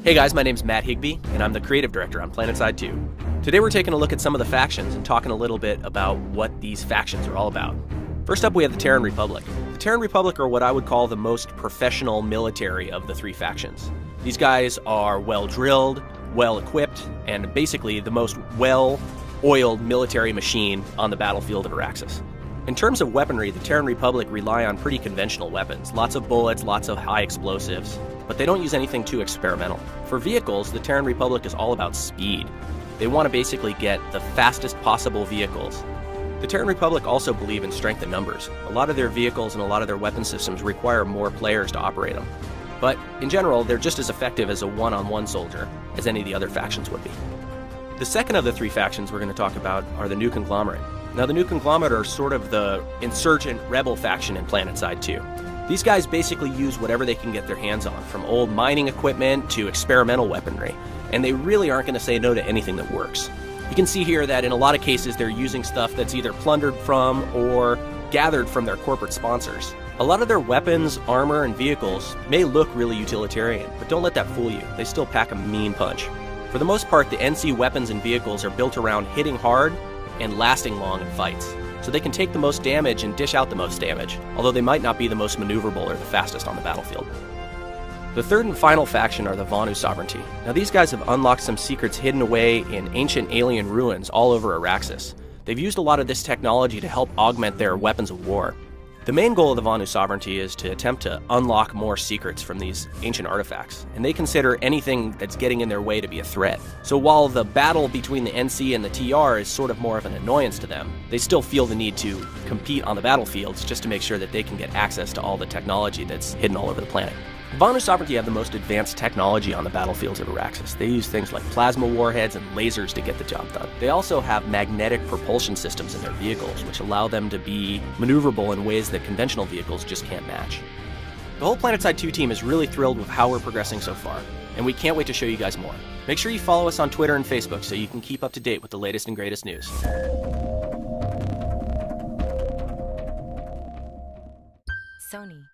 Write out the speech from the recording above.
Hey guys, my name's Matt Higbee, and I'm the creative director on PlanetSide 2. Today we're taking a look at some of the factions and talking a little bit about what these factions are all about. First up, we have the Terran Republic. The Terran Republic are what I would call the most professional military of the three factions. These guys are well-drilled, well-equipped, and basically the most well-oiled military machine on the battlefield of Araxis. In terms of weaponry, the Terran Republic rely on pretty conventional weapons. Lots of bullets, lots of high explosives, but they don't use anything too experimental. For vehicles, the Terran Republic is all about speed. They want to basically get the fastest possible vehicles. The Terran Republic also believe in strength in numbers. A lot of their vehicles and a lot of their weapon systems require more players to operate them. But in general, they're just as effective as a one-on-one soldier as any of the other factions would be. The second of the three factions we're going to talk about are the New Conglomerate. Now, the New Conglomerate are sort of the insurgent rebel faction in PlanetSide 2. These guys basically use whatever they can get their hands on, from old mining equipment to experimental weaponry, and they really aren't going to say no to anything that works. You can see here that in a lot of cases they're using stuff that's either plundered from or gathered from their corporate sponsors. A lot of their weapons, armor, and vehicles may look really utilitarian, but don't let that fool you. They still pack a mean punch. For the most part, the NC weapons and vehicles are built around hitting hard and lasting long in fights, so they can take the most damage and dish out the most damage, although they might not be the most maneuverable or the fastest on the battlefield. The third and final faction are the Vonu Sovereignty. Now, these guys have unlocked some secrets hidden away in ancient alien ruins all over Araxis. They've used a lot of this technology to help augment their weapons of war. The main goal of the Vonu Sovereignty is to attempt to unlock more secrets from these ancient artifacts, and they consider anything that's getting in their way to be a threat. So while the battle between the NC and the TR is sort of more of an annoyance to them, they still feel the need to compete on the battlefields just to make sure that they can get access to all the technology that's hidden all over the planet. The Vonu Sovereignty have the most advanced technology on the battlefields of Araxis. They use things like plasma warheads and lasers to get the job done. They also have magnetic propulsion systems in their vehicles, which allow them to be maneuverable in ways that conventional vehicles just can't match. The whole PlanetSide 2 team is really thrilled with how we're progressing so far, and we can't wait to show you guys more. Make sure you follow us on Twitter and Facebook so you can keep up to date with the latest and greatest news. Sony.